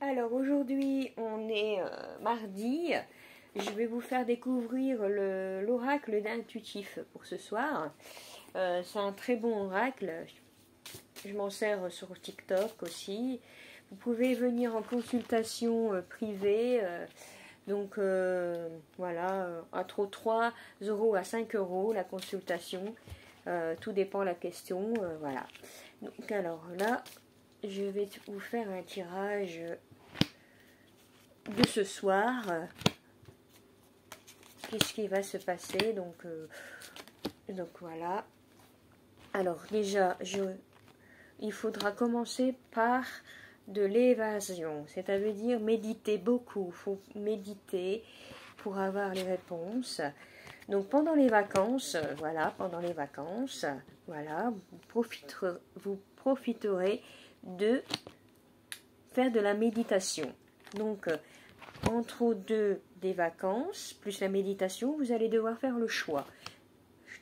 Alors aujourd'hui on est mardi, je vais vous faire découvrir l'oracle d'intuitif pour ce soir. C'est un très bon oracle, je m'en sers sur TikTok aussi. Vous pouvez venir en consultation privée, voilà, entre 3 euros à 5 euros la consultation, tout dépend de la question, voilà. Donc alors là, je vais vous faire un tirage de ce soir. Qu'est-ce qui va se passer, donc voilà. Alors déjà, il faudra commencer par de l'évasion, c'est-à-dire méditer beaucoup. Il faut méditer pour avoir les réponses. Donc pendant les vacances, voilà, vous profiterez de faire de la méditation. Donc entre deux des vacances plus la méditation, vous allez devoir faire le choix.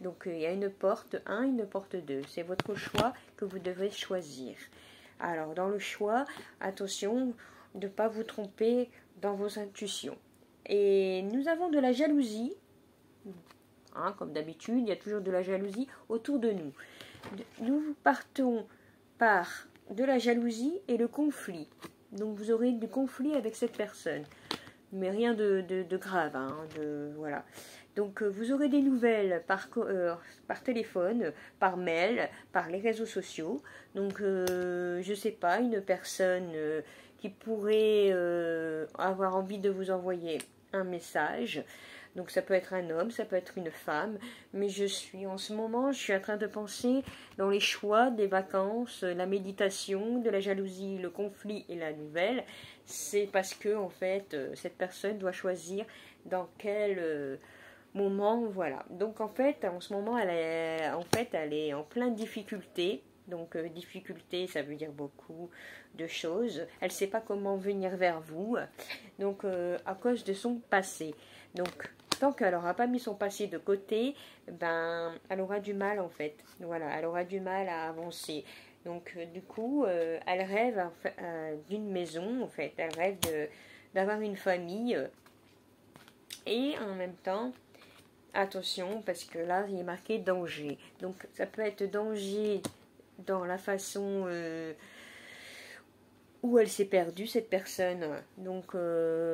Donc il y a une porte 1, une porte 2. C'est votre choix que vous devrez choisir. Alors dans le choix, attention de ne pas vous tromper dans vos intuitions. Et nous avons de la jalousie. Comme d'habitude, il y a toujours de la jalousie autour de nous. Nous partons par de la jalousie et le conflit. Donc vous aurez du conflit avec cette personne. Mais rien de grave, voilà. Donc vous aurez des nouvelles par téléphone, par mail, par les réseaux sociaux. Donc je sais pas, une personne qui pourrait avoir envie de vous envoyer un message. Donc ça peut être un homme, ça peut être une femme, mais en ce moment, je suis en train de penser dans les choix des vacances, la méditation, de la jalousie, le conflit et la nouvelle. C'est parce que en fait, cette personne doit choisir dans quel moment, voilà. Donc en fait, en ce moment, elle est en pleine difficulté. Donc difficulté, ça veut dire beaucoup de choses. Elle ne sait pas comment venir vers vous. Donc à cause de son passé. Donc tant qu'elle n'aura pas mis son passé de côté, ben elle aura du mal en fait. Voilà, elle aura du mal à avancer. Donc du coup, elle rêve d'une maison en fait. Elle rêve d'avoir une famille. Et en même temps, attention parce que là il est marqué danger. Donc ça peut être danger dans la façon où elle s'est perdue, cette personne. Donc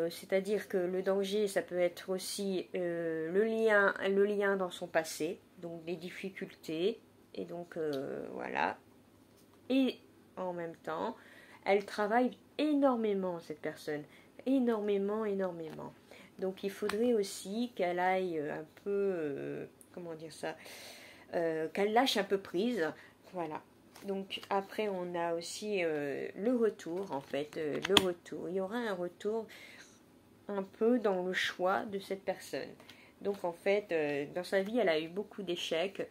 c'est-à-dire que le danger, ça peut être aussi le lien dans son passé, donc des difficultés, et donc voilà. Et en même temps, elle travaille énormément, cette personne, énormément. Donc il faudrait aussi qu'elle aille un peu, comment dire ça, qu'elle lâche un peu prise, voilà. Donc après on a aussi le retour en fait, le retour. Il y aura un retour un peu dans le choix de cette personne. Donc en fait, dans sa vie, elle a eu beaucoup d'échecs.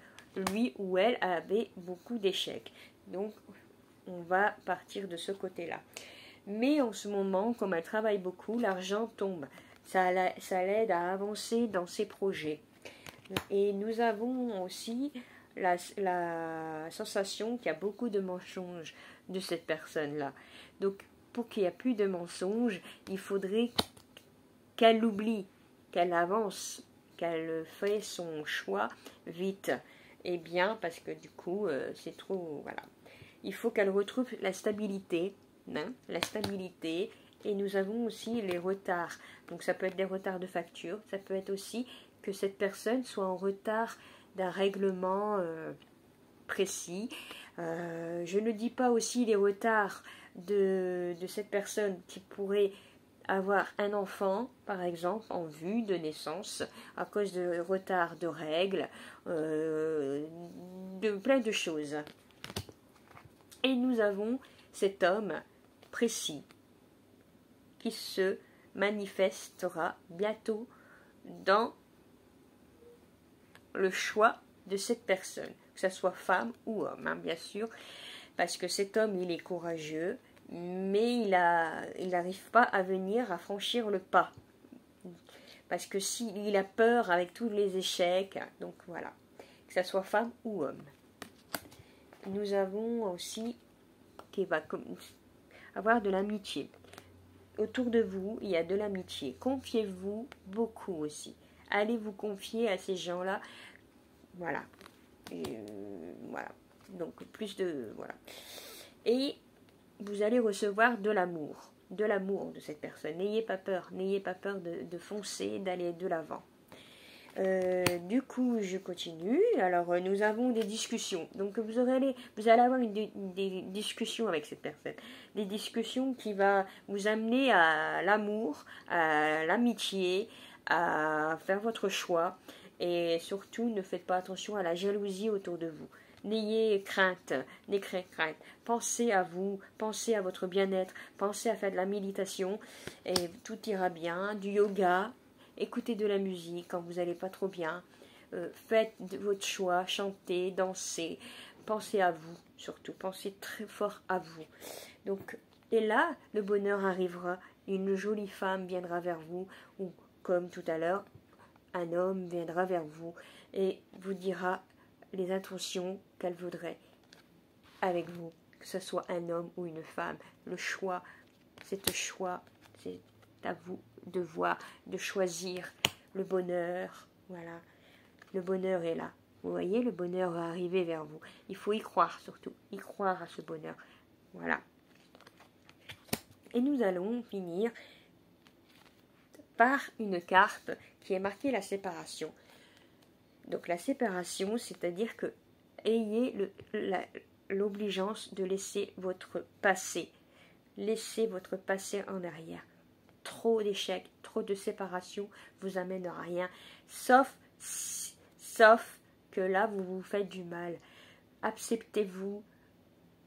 Lui ou elle avait beaucoup d'échecs. Donc on va partir de ce côté-là. Mais en ce moment, comme elle travaille beaucoup, l'argent tombe. Ça l'aide à avancer dans ses projets. Et nous avons aussi la sensation qu'il y a beaucoup de mensonges de cette personne-là. Donc, pour qu'il n'y ait plus de mensonges, il faudrait qu'elle l'oublie, qu'elle avance, qu'elle fait son choix vite et bien, parce que du coup, c'est trop... Voilà. Il faut qu'elle retrouve la stabilité, la stabilité. Et nous avons aussi les retards. Donc, ça peut être des retards de facture, ça peut être aussi que cette personne soit en retard d'un règlement précis. Je ne dis pas aussi les retards de cette personne qui pourrait avoir un enfant, par exemple, en vue de naissance, à cause de retard de règles, de plein de choses. Et nous avons cet homme précis qui se manifestera bientôt dans le choix de cette personne, que ce soit femme ou homme, bien sûr, parce que cet homme, il est courageux, mais il n'arrive pas à venir, à franchir le pas, parce que s'il a peur avec tous les échecs, donc voilà, que ce soit femme ou homme. Nous avons aussi qu'il va avoir de l'amitié. autour de vous, il y a de l'amitié. Confiez-vous beaucoup aussi. Allez vous confier à ces gens-là. Voilà. Voilà. Donc, plus de... Voilà. Et vous allez recevoir de l'amour. De l'amour de cette personne. N'ayez pas peur. N'ayez pas peur de foncer, d'aller de l'avant. Du coup, je continue. Alors, nous avons des discussions. Donc, vous allez avoir des discussions avec cette personne. Des discussions qui vont vous amener à l'amour, à l'amitié, à faire votre choix. Et surtout, ne faites pas attention à la jalousie autour de vous. N'ayez crainte, pensez à vous, pensez à votre bien-être, pensez à faire de la méditation et tout ira bien, du yoga. Écoutez de la musique quand vous n'allez pas trop bien. Faites votre choix, chantez, dansez. Pensez à vous, surtout. Pensez très fort à vous. Donc, et là, le bonheur arrivera. Une jolie femme viendra vers vous. Ou, comme tout à l'heure, un homme viendra vers vous et vous dira les intentions qu'elle voudrait avec vous. Que ce soit un homme ou une femme. Le choix, c'est à vous de voir, de choisir le bonheur. Voilà, le bonheur est là. Vous voyez, le bonheur va arriver vers vous. Il faut y croire surtout, y croire à ce bonheur. Voilà. Et nous allons finir par une carte qui est marquée la séparation. Donc la séparation, c'est-à-dire que ayez l'obligeance de laisser votre passé. Laissez votre passé en arrière. Trop d'échecs, trop de séparation vous amène à rien, sauf que là vous vous faites du mal. Acceptez-vous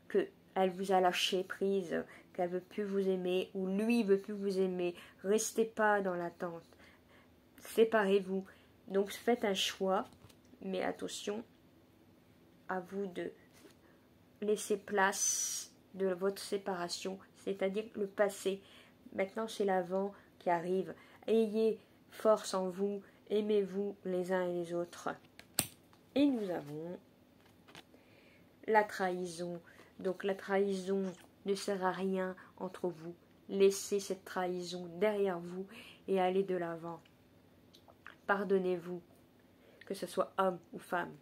que elle vous a lâché prise, qu'elle veut plus vous aimer ou lui veut plus vous aimer. Restez pas dans l'attente. Séparez-vous. Donc faites un choix, mais attention à vous de laisser place de votre séparation, c'est-à-dire le passé. Maintenant, c'est l'avant qui arrive. Ayez force en vous, aimez-vous les uns et les autres. Et nous avons la trahison. Donc la trahison ne sert à rien entre vous. Laissez cette trahison derrière vous et allez de l'avant. Pardonnez-vous, que ce soit homme ou femme.